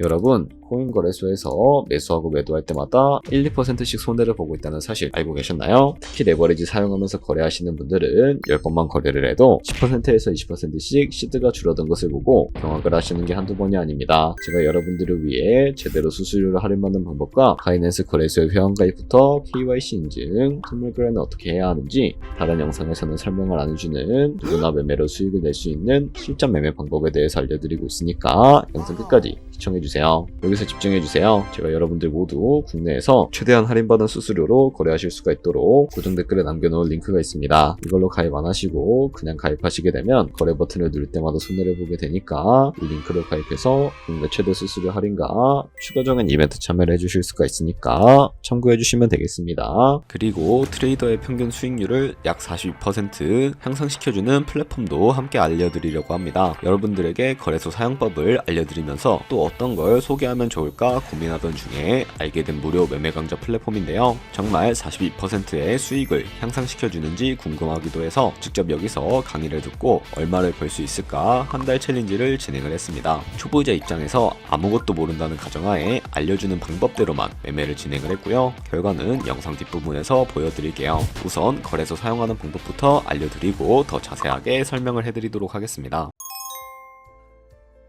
여러분, 코인 거래소에서 매수하고 매도할 때마다 1, 2%씩 손해를 보고 있다는 사실 알고 계셨나요? 특히 레버리지 사용하면서 거래하시는 분들은 10번만 거래를 해도 10%에서 20%씩 시드가 줄어든 것을 보고 경악을 하시는 게 한두 번이 아닙니다. 제가 여러분들을 위해 제대로 수수료를 할인받는 방법과 바이낸스 거래소의 회원가입부터 KYC 인증, 선물 거래는 어떻게 해야 하는지 다른 영상에서는 설명을 안 해주는 누구나 매매로 수익을 낼 수 있는 실전 매매 방법에 대해서 알려드리고 있으니까 영상 끝까지 시청해주세요. 여기서 집중해주세요. 제가 여러분들 모두 국내에서 최대한 할인받은 수수료로 거래하실 수가 있도록 고정 댓글에 남겨놓은 링크가 있습니다. 이걸로 가입 안 하시고 그냥 가입하시게 되면 거래 버튼을 누를 때마다 손해를 보게 되니까 이 링크로 가입해서 국내 최대 수수료 할인과 추가적인 이벤트 참여를 해주실 수가 있으니까 참고해주시면 되겠습니다. 그리고 트레이더의 평균 수익률을 약 42% 향상시켜주는 플랫폼도 함께 알려드리려고 합니다. 여러분들에게 거래소 사용법을 알려드리면서 또 어떤 걸 소개하면 좋을까 고민하던 중에 알게 된 무료 매매 강좌 플랫폼인데요. 정말 42%의 수익을 향상시켜주는지 궁금하기도 해서 직접 여기서 강의를 듣고 얼마를 벌 수 있을까 한 달 챌린지를 진행을 했습니다. 초보자 입장에서 아무것도 모른다는 가정하에 알려주는 방법대로만 매매를 진행을 했고요. 결과는 영상 뒷부분에서 보여드릴게요. 우선 거래소 사용하는 방법부터 알려드리고 더 자세하게 설명을 해드리도록 하겠습니다.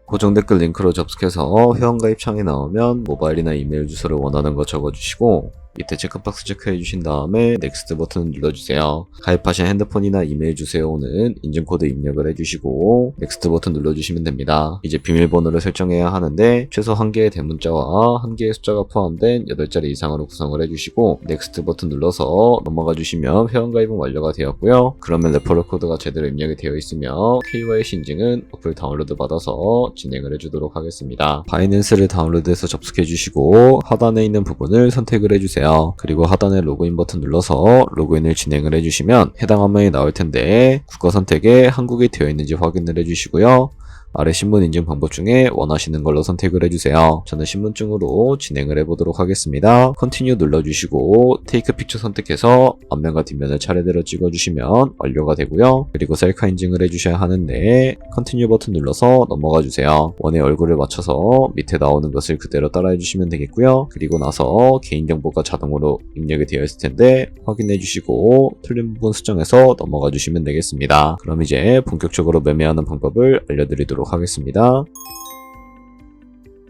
고정 댓글 링크로 접속해서 회원가입 창이 나오면 모바일이나 이메일 주소를 원하는 거 적어주시고 밑에 체크박스 체크해 주신 다음에 넥스트 버튼을 눌러주세요. 가입하신 핸드폰이나 이메일 주소에 오는 인증코드 입력을 해주시고 넥스트 버튼 눌러주시면 됩니다. 이제 비밀번호를 설정해야 하는데 최소 1개의 대문자와 1개의 숫자가 포함된 8자리 이상으로 구성을 해주시고 넥스트 버튼 눌러서 넘어가 주시면 회원가입은 완료가 되었고요. 그러면 레퍼럴 코드가 제대로 입력이 되어 있으면 KYC 인증은 어플 다운로드 받아서 진행을 해주도록 하겠습니다. 바이낸스를 다운로드해서 접속해 주시고 하단에 있는 부분을 선택을 해주세요. 그리고 하단에 로그인 버튼 눌러서 로그인을 진행을 해주시면 해당 화면이 나올 텐데 국가 선택에 한국이 되어 있는지 확인을 해주시고요. 아래 신분 인증 방법 중에 원하시는 걸로 선택을 해주세요. 저는 신분증으로 진행을 해보도록 하겠습니다. 컨티뉴 눌러주시고 테이크 픽처 선택해서 앞면과 뒷면을 차례대로 찍어주시면 완료가 되고요. 그리고 셀카 인증을 해주셔야 하는데 컨티뉴 버튼 눌러서 넘어가 주세요. 원의 얼굴을 맞춰서 밑에 나오는 것을 그대로 따라해 주시면 되겠고요. 그리고 나서 개인정보가 자동으로 입력이 되어 있을 텐데 확인해 주시고 틀린 부분 수정해서 넘어가 주시면 되겠습니다. 그럼 이제 본격적으로 매매하는 방법을 알려드리도록 하겠습니다.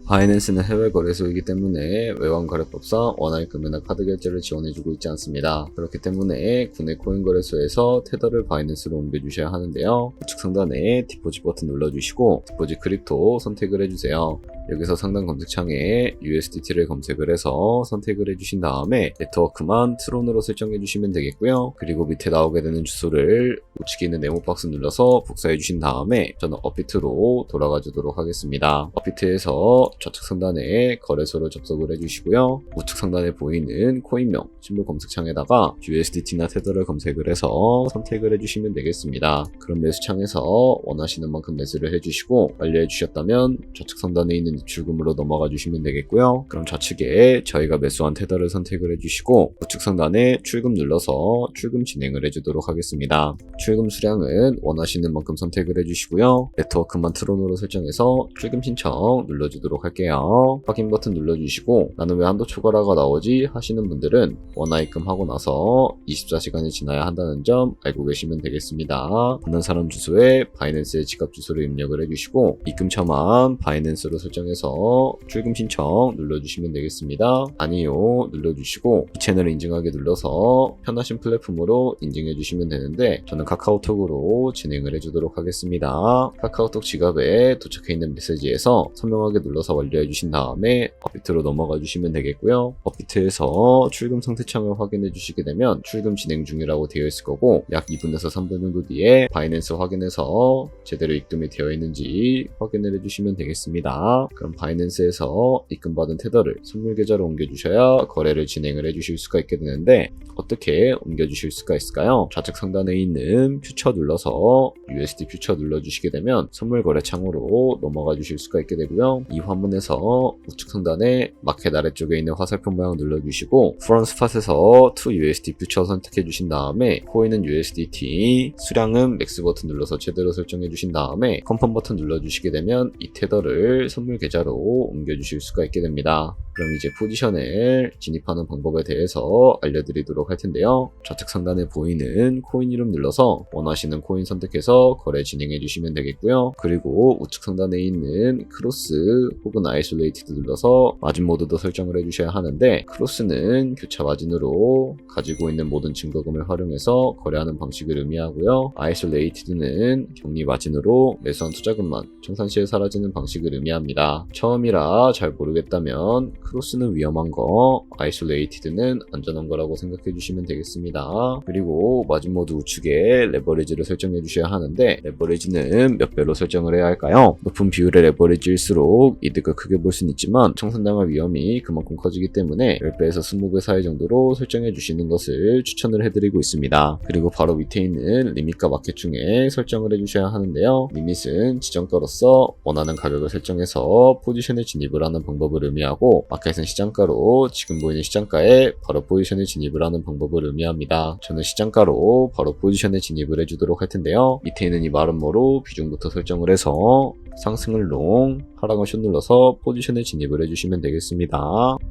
바이낸스는 해외 거래소이기 때문에 외환거래법상 원화입금이나 카드 결제를 지원해주고 있지 않습니다. 그렇기 때문에 국내 코인 거래소에서 테더를 바이낸스로 옮겨주셔야 하는데요. 우측 상단에 디포짓 버튼 눌러주시고 디포짓 크립토 선택을 해주세요. 여기서 상단 검색창에 USDT를 검색을 해서 선택을 해주신 다음에 네트워크만 트론으로 설정해 주시면 되겠고요. 그리고 밑에 나오게 되는 주소를 우측에 있는 네모 박스 눌러서 복사해 주신 다음에 저는 업비트로 돌아가 주도록 하겠습니다. 업비트에서 좌측 상단에 거래소로 접속을 해주시고요. 우측 상단에 보이는 코인명 신분 검색창에다가 USDT나 테더를 검색을 해서 선택을 해주시면 되겠습니다. 그럼 매수창에서 원하시는 만큼 매수를 해주시고 완료해 주셨다면 좌측 상단에 있는 입출금으로 넘어가 주시면 되겠고요. 그럼 좌측에 저희가 매수한 테더를 선택을 해주시고 우측 상단에 출금 눌러서 출금 진행을 해주도록 하겠습니다. 출금 수량은 원하시는 만큼 선택을 해주시고요. 네트워크만 트론으로 설정해서 출금 신청 눌러주도록 할게요. 확인 버튼 눌러주시고 나는 왜 한도 초과라가 나오지 하시는 분들은 원화입금하고 나서 24시간이 지나야 한다는 점 알고 계시면 되겠습니다. 받는 사람 주소에 바이낸스의 지갑 주소를 입력을 해주시고 입금처만 바이낸스로 설정해서 출금 신청 눌러주시면 되겠습니다. 아니요 눌러주시고 이 채널을 인증하게 눌러서 편하신 플랫폼으로 인증해 주시면 되는데 저는 카카오톡으로 진행을 해주도록 하겠습니다. 카카오톡 지갑에 도착해 있는 메시지에서 선명하게 눌러서 완료해 주신 다음에 업비트로 넘어가 주시면 되겠고요. 업비트에서 출금 상태창을 확인해 주시게 되면 출금 진행 중이라고 되어 있을 거고 약 2분에서 3분 정도 뒤에 바이낸스 확인해서 제대로 입금이 되어 있는지 확인을 해주시면 되겠습니다. 그럼 바이낸스에서 입금받은 테더를 선물 계좌로 옮겨주셔야 거래를 진행을 해주실 수가 있게 되는데 어떻게 옮겨주실 수가 있을까요? 좌측 상단에 있는 퓨처 눌러서 USD 퓨처 눌러주시게 되면 선물 거래 창으로 넘어가 주실 수가 있게 되고요. 이 화면 3번에서 우측 상단에 마켓 아래쪽에 있는 화살표 모양 눌러주시고 프론 스팟에서 to USD 퓨처 선택해 주신 다음에 코인은 USDT, 수량은 맥스 버튼 눌러서 제대로 설정해 주신 다음에 컨펌 버튼 눌러주시게 되면 이 테더를 선물 계좌로 옮겨 주실 수가 있게 됩니다. 그럼 이제 포지션을 진입하는 방법에 대해서 알려드리도록 할 텐데요. 좌측 상단에 보이는 코인 이름 눌러서 원하시는 코인 선택해서 거래 진행해 주시면 되겠고요. 그리고 우측 상단에 있는 크로스 혹은 아이솔레이티드 눌러서 마진 모드도 설정을 해주셔야 하는데, 크로스는 교차 마진으로 가지고 있는 모든 증거금을 활용해서 거래하는 방식을 의미하고요. 아이솔레이티드는 격리 마진으로 매수한 투자금만 청산 시에 사라지는 방식을 의미합니다. 처음이라 잘 모르겠다면 크로스는 위험한 거, 아이솔레이티드는 안전한 거라고 생각해 주시면 되겠습니다. 그리고 마진 모드 우측에 레버리지를 설정해 주셔야 하는데, 레버리지는 몇 배로 설정을 해야 할까요? 높은 비율의 레버리지일수록 이득을 크게 볼 수는 있지만 청산당할 위험이 그만큼 커지기 때문에 10배에서 20배 사이 정도로 설정해 주시는 것을 추천을 해드리고 있습니다. 그리고 바로 밑에 있는 리밋과 마켓 중에 설정을 해주셔야 하는데요. 리밋은 지정가로서 원하는 가격을 설정해서 포지션에 진입을 하는 방법을 의미하고, 마켓은 시장가로 지금 보이는 시장가에 바로 포지션에 진입을 하는 방법을 의미합니다. 저는 시장가로 바로 포지션에 진입을 해주도록 할 텐데요. 밑에 있는 이 마름모로 비중부터 설정을 해서 상승을 롱, 하락을 숏 눌러서 포지션에 진입을 해주시면 되겠습니다.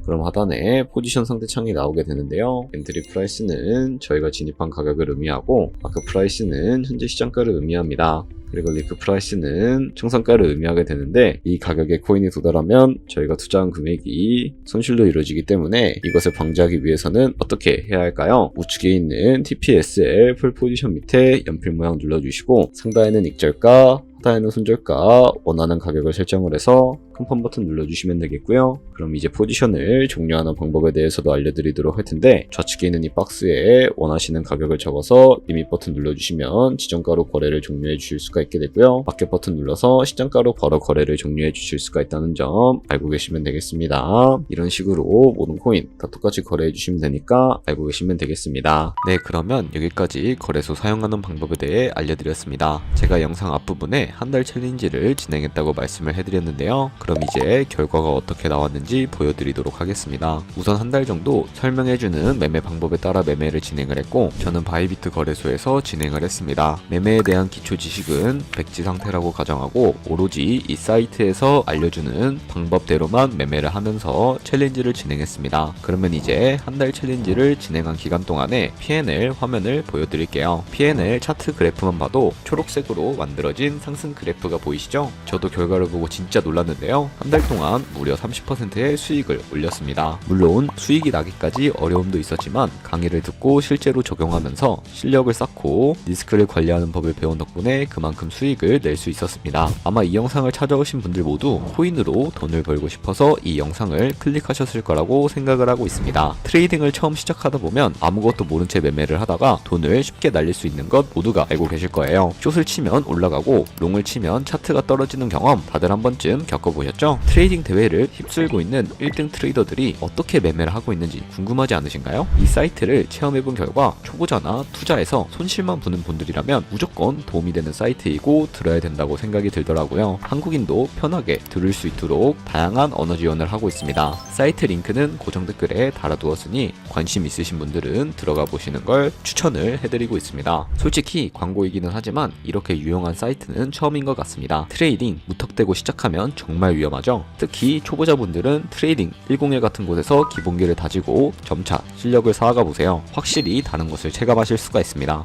그럼 하단에 포지션 상대창이 나오게 되는데요. 엔트리 프라이스는 저희가 진입한 가격을 의미하고, 마크 프라이스는 현재 시장가를 의미합니다. 그리고 리크 프라이스는 청산가를 의미하게 되는데, 이 가격에 코인이 도달하면 저희가 투자한 금액이 손실로 이루어지기 때문에 이것을 방지하기 위해서는 어떻게 해야 할까요? 우측에 있는 TPSL 풀 포지션 밑에 연필 모양 눌러주시고, 상단에는 익절가, 하단에는 손절가, 원하는 가격을 설정을 해서 컨펌 버튼 눌러주시면 되겠고요. 그럼 이제 포지션을 종료하는 방법에 대해서도 알려드리도록 할 텐데, 좌측에 있는 이 박스에 원하시는 가격을 적어서 리밋 버튼 눌러주시면 지정가로 거래를 종료해 주실 수가 있게 되고요. 마켓 버튼 눌러서 시장가로 바로 거래를 종료해 주실 수가 있다는 점 알고 계시면 되겠습니다. 이런 식으로 모든 코인 다 똑같이 거래해 주시면 되니까 알고 계시면 되겠습니다. 네, 그러면 여기까지 거래소 사용하는 방법에 대해 알려드렸습니다. 제가 영상 앞부분에 한 달 챌린지를 진행했다고 말씀을 해드렸는데요. 그럼 이제 결과가 어떻게 나왔는지 보여드리도록 하겠습니다. 우선 한 달 정도 설명해주는 매매 방법에 따라 매매를 진행을 했고, 저는 바이비트 거래소에서 진행을 했습니다. 매매에 대한 기초 지식은 백지 상태라고 가정하고, 오로지 이 사이트에서 알려주는 방법대로만 매매를 하면서 챌린지를 진행했습니다. 그러면 이제 한 달 챌린지를 진행한 기간 동안에 P&L 화면을 보여드릴게요. P&L 차트 그래프만 봐도 초록색으로 만들어진 상승 그래프가 보이시죠? 저도 결과를 보고 진짜 놀랐는데요. 한 달 동안 무려 30%의 수익을 올렸습니다. 물론 수익이 나기까지 어려움도 있었지만 강의를 듣고 실제로 적용하면서 실력을 쌓고 리스크를 관리하는 법을 배운 덕분에 그만큼 수익을 낼 수 있었습니다. 아마 이 영상을 찾아오신 분들 모두 코인으로 돈을 벌고 싶어서 이 영상을 클릭하셨을 거라고 생각을 하고 있습니다. 트레이딩을 처음 시작하다 보면 아무것도 모른 채 매매를 하다가 돈을 쉽게 날릴 수 있는 것 모두가 알고 계실 거예요. 숏을 치면 올라가고 롱을 치면 차트가 떨어지는 경험 다들 한 번쯤 겪어보셨죠? 트레이딩 대회를 휩쓸고 있는 1등 트레이더들이 어떻게 매매를 하고 있는지 궁금하지 않으신가요? 이 사이트를 체험해본 결과 초보자나 투자에서 손실만 보는 분들이라면 무조건 도움이 되는 사이트이고 들어야 된다고 생각이 들더라고요. 한국인도 편하게 들을 수 있도록 다양한 언어 지원을 하고 있습니다. 사이트 링크는 고정 댓글에 달아두었으니 관심 있으신 분들은 들어가 보시는 걸 추천을 해드리고 있습니다. 솔직히 광고이기는 하지만 이렇게 유용한 사이트는 처음인 것 같습니다. 트레이딩 무턱대고 시작하면 정말 위험하죠. 특히 초보자분들은 트레이딩 101 같은 곳에서 기본기를 다지고 점차 실력을 쌓아가 보세요. 확실히 다른 것을 체감하실 수가 있습니다.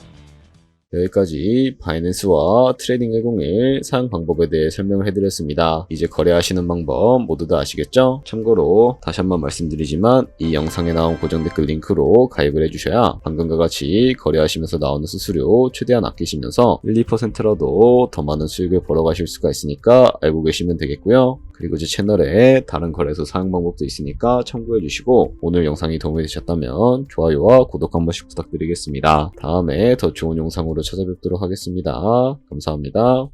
여기까지 바이낸스와 트레이딩 101 사용 방법에 대해 설명을 해드렸습니다. 이제 거래하시는 방법 모두 다 아시겠죠? 참고로 다시 한번 말씀드리지만 이 영상에 나온 고정 댓글 링크로 가입을 해주셔야 방금과 같이 거래하시면서 나오는 수수료 최대한 아끼시면서 1~2%라도 더 많은 수익을 벌어가실 수가 있으니까 알고 계시면 되겠고요. 그리고 제 채널에 다른 거래소 사용 방법도 있으니까 참고해주시고, 오늘 영상이 도움이 되셨다면 좋아요와 구독 한 번씩 부탁드리겠습니다. 다음에 더 좋은 영상으로 찾아뵙도록 하겠습니다. 감사합니다.